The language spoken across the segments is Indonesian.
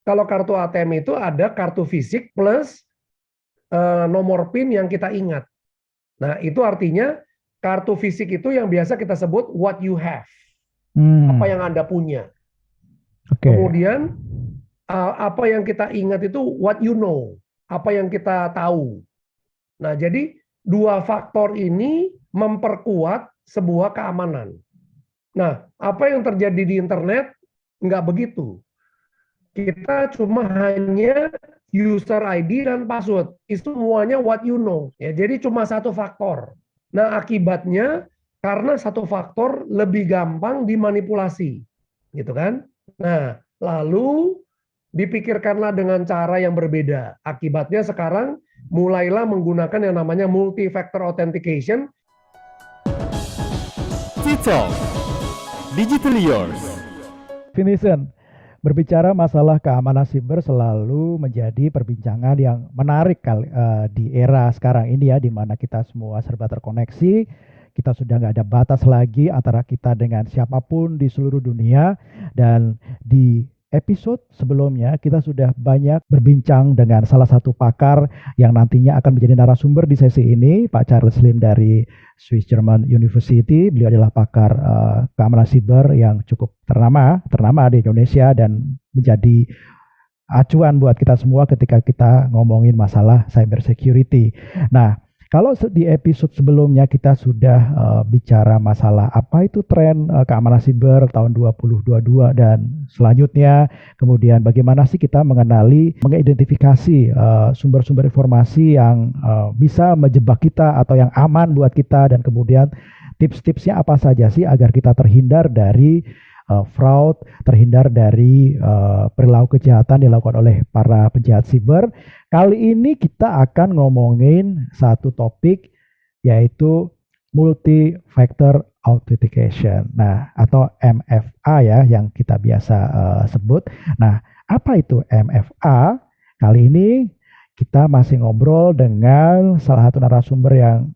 kalau kartu ATM itu ada kartu fisik plus nomor PIN yang kita ingat. Nah, itu artinya kartu fisik itu yang biasa kita sebut what you have. Apa yang Anda punya. Kemudian apa yang kita ingat itu what you know. Apa yang kita tahu. Nah, jadi dua faktor ini memperkuat sebuah keamanan. Nah, apa yang terjadi di internet nggak begitu. Kita cuma hanya user ID dan password. Itu semuanya what you know. Ya, jadi cuma satu faktor. Nah, akibatnya karena satu faktor lebih gampang dimanipulasi. Gitu kan? Nah, lalu dipikirkanlah dengan cara yang berbeda. Akibatnya sekarang mulailah menggunakan yang namanya multi-factor authentication. Cicol, Digital Yours. Vincent, berbicara masalah keamanan siber selalu menjadi perbincangan yang menarik di era sekarang ini ya, di mana kita semua serba terkoneksi, kita sudah nggak ada batas lagi antara kita dengan siapapun di seluruh dunia. Dan di episode sebelumnya kita sudah banyak berbincang dengan salah satu pakar yang nantinya akan menjadi narasumber di sesi ini, Pak Charles Lim dari Swiss German University. Beliau adalah pakar keamanan siber yang cukup ternama di Indonesia dan menjadi acuan buat kita semua ketika kita ngomongin masalah cyber security. Nah, kalau di episode sebelumnya kita sudah bicara masalah apa itu tren keamanan siber tahun 2022 dan selanjutnya, kemudian bagaimana sih kita mengidentifikasi sumber-sumber informasi yang bisa menjebak kita atau yang aman buat kita, dan kemudian tips-tipsnya apa saja sih agar kita terhindar dari fraud, terhindar dari perilaku kejahatan dilakukan oleh para penjahat siber. Kali ini kita akan ngomongin satu topik, yaitu multi-factor authentication. Nah, atau MFA ya yang kita biasa sebut. Nah, apa itu MFA? Kali ini kita masih ngobrol dengan salah satu narasumber yang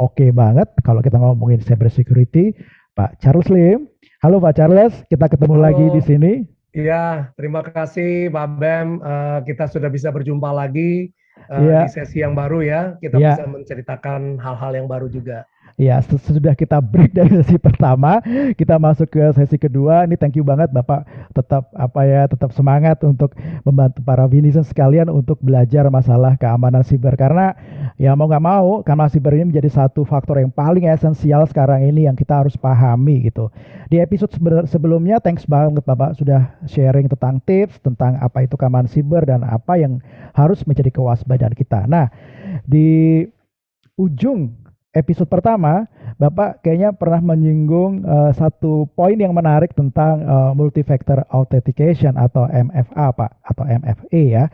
oke banget kalau kita ngomongin cyber security, Pak Charles Lim. Halo Pak Charles, kita ketemu lagi di sini. Iya, terima kasih Pak Bem. Kita sudah bisa berjumpa lagi di sesi yang baru ya. Kita bisa menceritakan hal-hal yang baru juga. Ya, sudah kita break dari sesi pertama, kita masuk ke sesi kedua. Ini thank you banget Bapak, tetap semangat untuk membantu para Vinison sekalian untuk belajar masalah keamanan siber, karena ya mau nggak mau keamanan siber ini menjadi satu faktor yang paling esensial sekarang ini yang kita harus pahami gitu. Di episode sebelumnya thanks banget Bapak sudah sharing tentang tips tentang apa itu keamanan siber dan apa yang harus menjadi kewaspadaan kita. Nah, di ujung episode pertama, Bapak kayaknya pernah menyinggung satu poin yang menarik tentang multi-factor authentication atau MFA, Pak, atau MFA ya.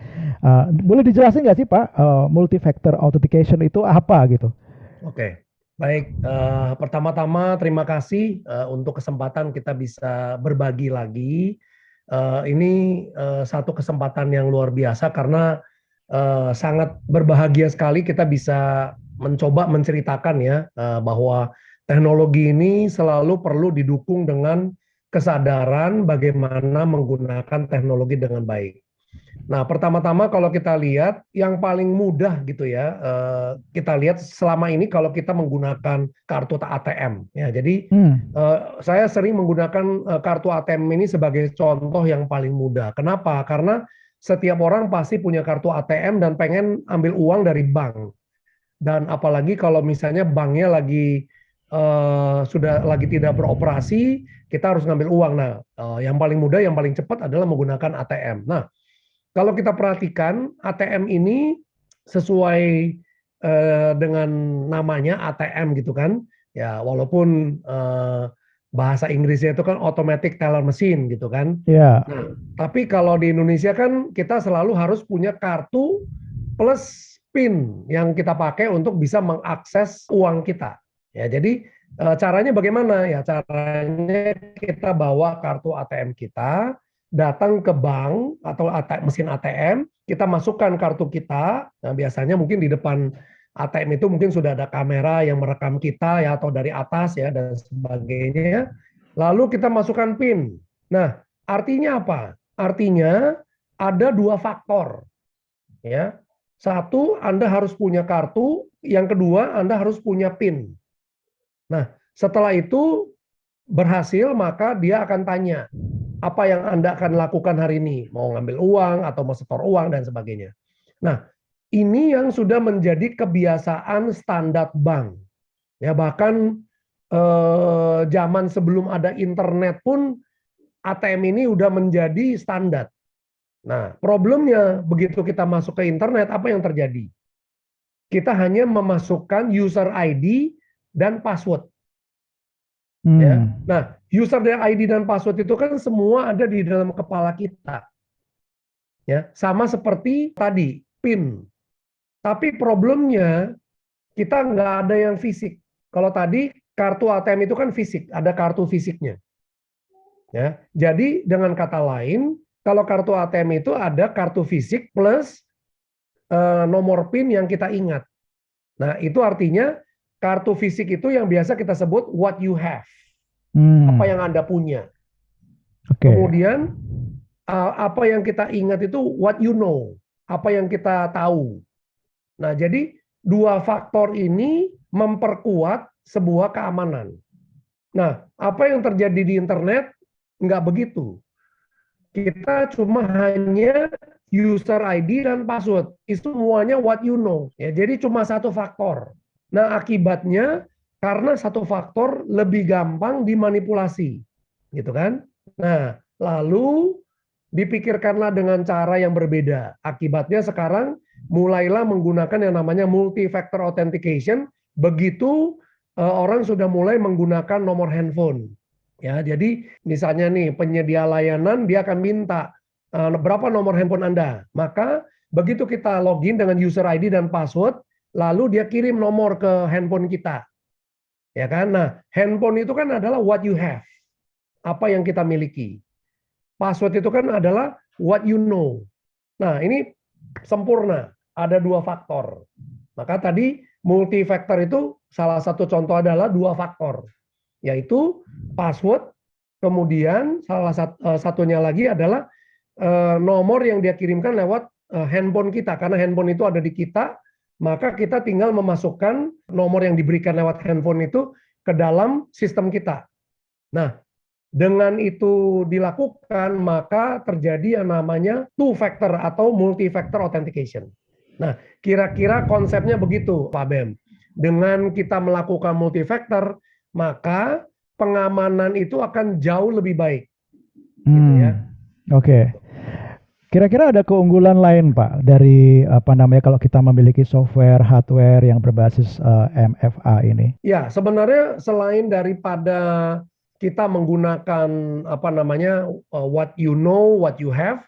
Boleh dijelasin nggak sih, Pak, multi-factor authentication itu apa gitu? Oke, baik. Pertama-tama terima kasih untuk kesempatan kita bisa berbagi lagi. Ini satu kesempatan yang luar biasa karena sangat berbahagia sekali kita bisa mencoba menceritakan ya bahwa teknologi ini selalu perlu didukung dengan kesadaran bagaimana menggunakan teknologi dengan baik. Nah, pertama-tama kalau kita lihat yang paling mudah gitu ya, kita lihat selama ini kalau kita menggunakan kartu ATM ya. Jadi saya sering menggunakan kartu ATM ini sebagai contoh yang paling mudah. Kenapa? Karena setiap orang pasti punya kartu ATM dan pengen ambil uang dari bank. Dan apalagi kalau misalnya banknya lagi sudah lagi tidak beroperasi, kita harus ngambil uang. Nah, yang paling mudah, yang paling cepat adalah menggunakan ATM. Nah, kalau kita perhatikan ATM ini sesuai dengan namanya ATM gitu kan, ya walaupun bahasa Inggrisnya itu kan automatic teller machine gitu kan. Yeah. Nah, tapi kalau di Indonesia kan kita selalu harus punya kartu plus PIN yang kita pakai untuk bisa mengakses uang kita. Ya, jadi caranya bagaimana? Ya, caranya kita bawa kartu ATM kita, datang ke bank atau mesin ATM, kita masukkan kartu kita. Nah, biasanya mungkin di depan ATM itu mungkin sudah ada kamera yang merekam kita ya, atau dari atas ya dan sebagainya. Lalu kita masukkan PIN. Nah, artinya apa? Artinya ada dua faktor, ya. Satu, Anda harus punya kartu, yang kedua, Anda harus punya PIN. Nah, setelah itu berhasil, maka dia akan tanya, apa yang Anda akan lakukan hari ini? Mau ngambil uang, atau mau setor uang, dan sebagainya. Nah, ini yang sudah menjadi kebiasaan standar bank. Ya, bahkan zaman sebelum ada internet pun, ATM ini udah menjadi standar. Nah, problemnya begitu kita masuk ke internet, apa yang terjadi? Kita hanya memasukkan user ID dan password. Ya. Nah, user ID dan password itu kan semua ada di dalam kepala kita. Ya, sama seperti tadi, PIN. Tapi problemnya kita nggak ada yang fisik. Kalau tadi kartu ATM itu kan fisik, ada kartu fisiknya. Ya, jadi dengan kata lain, kalau kartu ATM itu ada kartu fisik plus nomor PIN yang kita ingat. Nah, itu artinya kartu fisik itu yang biasa kita sebut what you have. Apa yang Anda punya. Kemudian apa yang kita ingat itu what you know. Apa yang kita tahu. Nah, jadi dua faktor ini memperkuat sebuah keamanan. Nah, apa yang terjadi di internet nggak begitu. Kita cuma hanya user ID dan password. Itu semuanya what you know. Ya, jadi cuma satu faktor. Nah, akibatnya karena satu faktor lebih gampang dimanipulasi. Gitu kan? Nah, lalu dipikirkanlah dengan cara yang berbeda. Akibatnya sekarang mulailah menggunakan yang namanya multi-factor authentication. Begitu orang sudah mulai menggunakan nomor handphone. Ya, jadi misalnya nih penyedia layanan dia akan minta berapa nomor handphone Anda. Maka begitu kita login dengan user ID dan password, lalu dia kirim nomor ke handphone kita. Ya kan? Nah, handphone itu kan adalah what you have. Apa yang kita miliki. Password itu kan adalah what you know. Nah, ini sempurna. Ada dua faktor. Maka tadi multi-factor itu salah satu contoh adalah dua faktor. Yaitu password, kemudian salah satunya lagi adalah nomor yang dia kirimkan lewat handphone kita. Karena handphone itu ada di kita, maka kita tinggal memasukkan nomor yang diberikan lewat handphone itu ke dalam sistem kita. Nah, dengan itu dilakukan, maka terjadi yang namanya two-factor atau multi-factor authentication. Nah, kira-kira konsepnya begitu, Pak Bem. Dengan kita melakukan multi-factor, maka pengamanan itu akan jauh lebih baik. Gitu ya. Oke. Kira-kira ada keunggulan lain, Pak, dari apa namanya kalau kita memiliki software, hardware yang berbasis MFA ini? Ya, sebenarnya selain daripada kita menggunakan apa namanya what you know, what you have,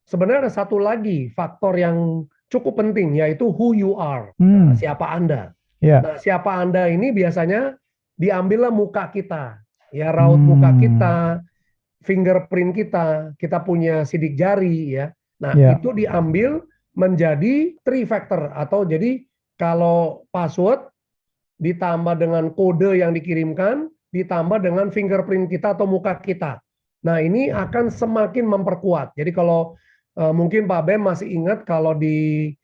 sebenarnya ada satu lagi faktor yang cukup penting, yaitu who you are. Nah, siapa Anda. Yeah. Nah, siapa Anda ini biasanya diambillah muka kita, ya, raut muka kita, fingerprint kita, kita punya sidik jari, ya. Nah, itu diambil menjadi three factor, atau jadi kalau password ditambah dengan kode yang dikirimkan, ditambah dengan fingerprint kita atau muka kita. Nah, ini akan semakin memperkuat. Jadi kalau mungkin Pak Bem masih ingat kalau di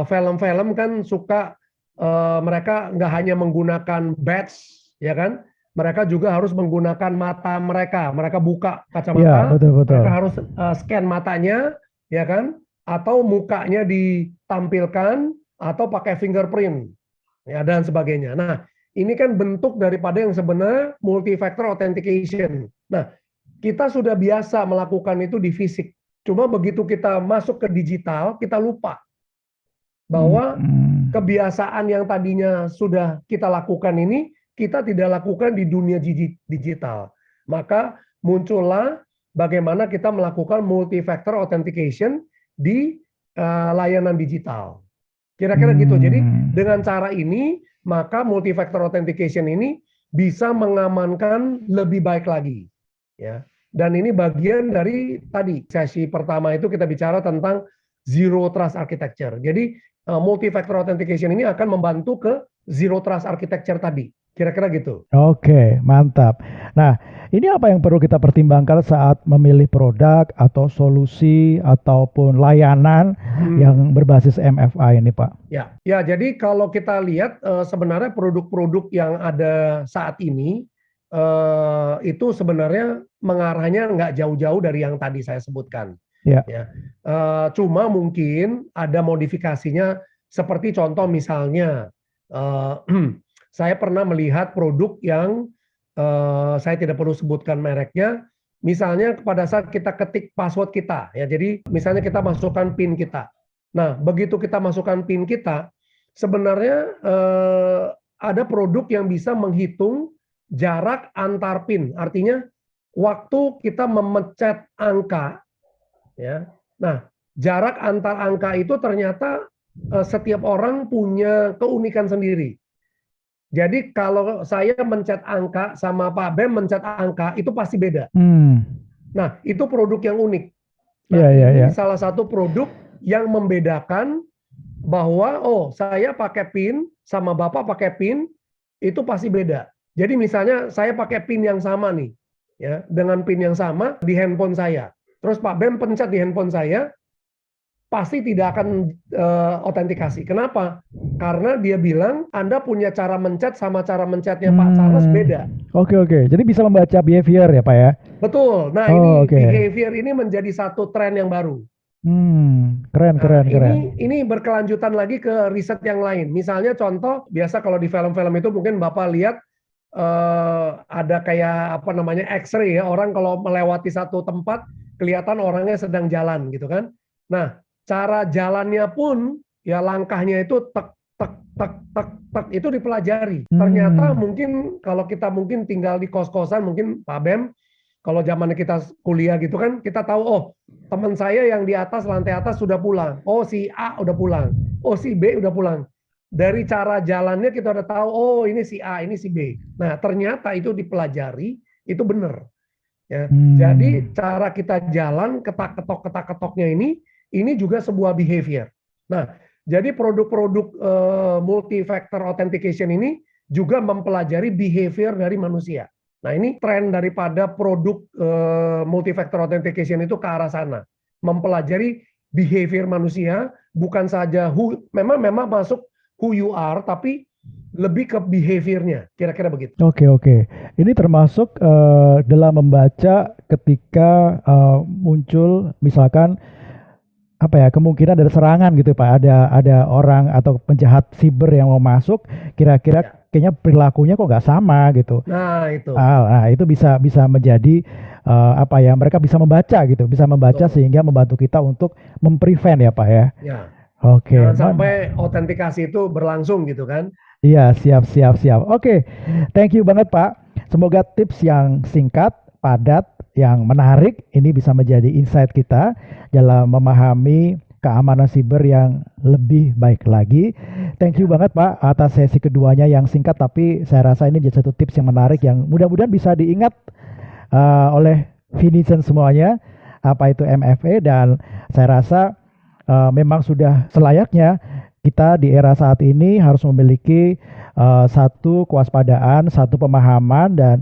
film-film kan suka mereka nggak hanya menggunakan badge, ya kan? Mereka juga harus menggunakan mata mereka. Mereka buka kacamata, mereka harus scan matanya, ya kan? Atau mukanya ditampilkan, atau pakai fingerprint, ya, dan sebagainya. Nah, ini kan bentuk daripada yang sebenarnya multi-factor authentication. Nah, kita sudah biasa melakukan itu di fisik. Cuma begitu kita masuk ke digital, kita lupa bahwa kebiasaan yang tadinya sudah kita lakukan ini, kita tidak lakukan di dunia digital. Maka muncullah bagaimana kita melakukan multi-factor authentication di layanan digital. Kira-kira gitu. Jadi dengan cara ini, maka multi-factor authentication ini bisa mengamankan lebih baik lagi. Ya. Dan ini bagian dari tadi, sesi pertama itu kita bicara tentang Zero Trust Architecture. Jadi multi-factor authentication ini akan membantu ke Zero Trust Architecture tadi. Kira-kira gitu. Oke, mantap. Nah, ini apa yang perlu kita pertimbangkan saat memilih produk atau solusi ataupun layanan yang berbasis MFA ini, Pak? Ya, ya. Jadi kalau kita lihat sebenarnya produk-produk yang ada saat ini itu sebenarnya mengarahnya nggak jauh-jauh dari yang tadi saya sebutkan. Ya. Ya, cuma mungkin ada modifikasinya. Seperti contoh misalnya, saya pernah melihat produk yang saya tidak perlu sebutkan mereknya. Misalnya pada saat kita ketik password kita, ya. Jadi misalnya kita masukkan PIN kita. Nah, begitu kita masukkan PIN kita, sebenarnya ada produk yang bisa menghitung jarak antar PIN. Artinya waktu kita memencet angka, ya. Nah, jarak antar angka itu ternyata setiap orang punya keunikan sendiri. Jadi kalau saya mencet angka sama Pak Bem mencet angka itu pasti beda. Nah, itu produk yang unik. Nah, ini salah satu produk yang membedakan bahwa saya pakai PIN sama Bapak pakai PIN itu pasti beda. Jadi misalnya saya pakai PIN yang sama nih, ya, dengan PIN yang sama di handphone saya. Terus Pak Bem pencet di handphone saya, pasti tidak akan otentikasi. Kenapa? Karena dia bilang Anda punya cara mencet sama cara mencetnya Pak Charles beda. Oke. Jadi bisa membaca behavior ya Pak ya? Betul. Nah, ini behavior ini menjadi satu tren yang baru. Keren. Ini berkelanjutan lagi ke riset yang lain. Misalnya contoh, biasa kalau di film-film itu mungkin Bapak lihat ada kayak apa namanya X-ray ya, orang kalau melewati satu tempat kelihatan orangnya sedang jalan gitu kan. Nah, cara jalannya pun ya langkahnya itu tek itu dipelajari. Ternyata mungkin kalau kita mungkin tinggal di kos-kosan, mungkin Pak Bem kalau zaman kita kuliah gitu kan, kita tahu teman saya yang di atas lantai atas sudah pulang. Si A udah pulang. Si B udah pulang. Dari cara jalannya kita udah tahu ini si A, ini si B. Nah, ternyata itu dipelajari, itu benar. Ya. Jadi cara kita jalan ketak-ketoknya ini juga sebuah behavior. Nah, jadi produk-produk multi-factor authentication ini juga mempelajari behavior dari manusia. Nah, ini tren daripada produk multi-factor authentication itu ke arah sana. Mempelajari behavior manusia, bukan saja memang masuk who you are, tapi lebih ke behaviornya, kira-kira begitu. Oke. Ini termasuk dalam membaca ketika muncul misalkan kemungkinan ada serangan gitu Pak, ada orang atau penjahat siber yang mau masuk, kira-kira kayaknya perilakunya kok nggak sama gitu. Nah itu. Nah itu bisa menjadi mereka bisa membaca gitu, sehingga membantu kita untuk memprevent ya Pak ya. Ya. Oke. Jangan sampai autentikasi itu berlangsung gitu kan. Iya, siap. Oke, thank you banget Pak. Semoga tips yang singkat, padat, yang menarik ini bisa menjadi insight kita dalam memahami keamanan siber yang lebih baik lagi. Thank you banget Pak atas sesi keduanya yang singkat, tapi saya rasa ini menjadi satu tips yang menarik yang mudah-mudahan bisa diingat oleh Finison semuanya, apa itu MFA, dan saya rasa memang sudah selayaknya kita di era saat ini harus memiliki satu kewaspadaan, satu pemahaman, dan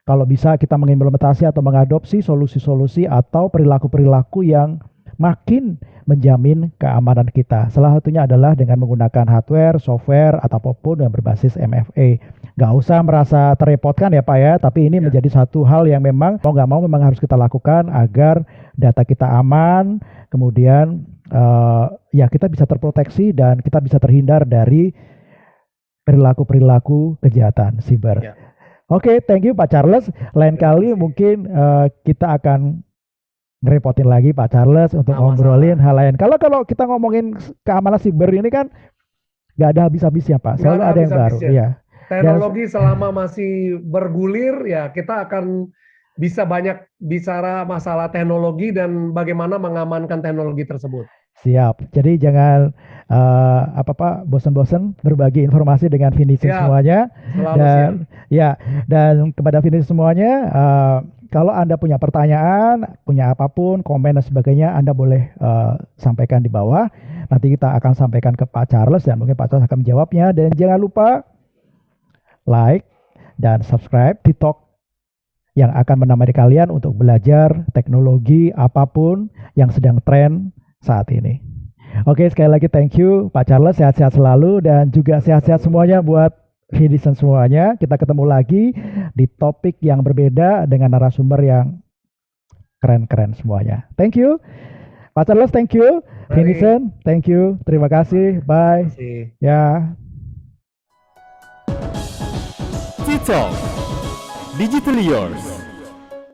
kalau bisa kita mengimplementasi atau mengadopsi solusi-solusi atau perilaku-perilaku yang makin menjamin keamanan kita. Salah satunya adalah dengan menggunakan hardware, software, atau apapun yang berbasis MFA. Gak usah merasa terrepotkan ya Pak ya, tapi ini menjadi satu hal yang memang mau gak mau memang harus kita lakukan agar data kita aman, kemudian kita bisa terproteksi dan kita bisa terhindar dari perilaku-perilaku kejahatan siber. Oke, thank you Pak Charles. Lain kali mungkin kita akan ngerepotin lagi Pak Charles untuk ngobrolin hal lain. Kalau kita ngomongin keamanan siber ini kan nggak ada habis-habisnya Pak. Selalu ada yang baru. Ya. Teknologi selama masih bergulir ya kita akan bisa banyak bicara masalah teknologi dan bagaimana mengamankan teknologi tersebut. Siap. Jadi jangan bosan-bosan berbagi informasi dengan Finison semuanya. Dan kepada Finison semuanya, kalau Anda punya pertanyaan, punya apapun, komen dan sebagainya, Anda boleh sampaikan di bawah. Nanti kita akan sampaikan ke Pak Charles dan mungkin Pak Charles akan menjawabnya. Dan jangan lupa like, dan subscribe TikTok yang akan menemani kalian untuk belajar teknologi apapun yang sedang tren saat ini. Oke, sekali lagi thank you Pak Charles, sehat-sehat selalu dan juga sehat-sehat semuanya buat Vidison semuanya. Kita ketemu lagi di topik yang berbeda dengan narasumber yang keren-keren semuanya. Thank you. Pak Charles, thank you. Vidison, thank you. Terima kasih. Bye. Ya. TikTok Digital Yours.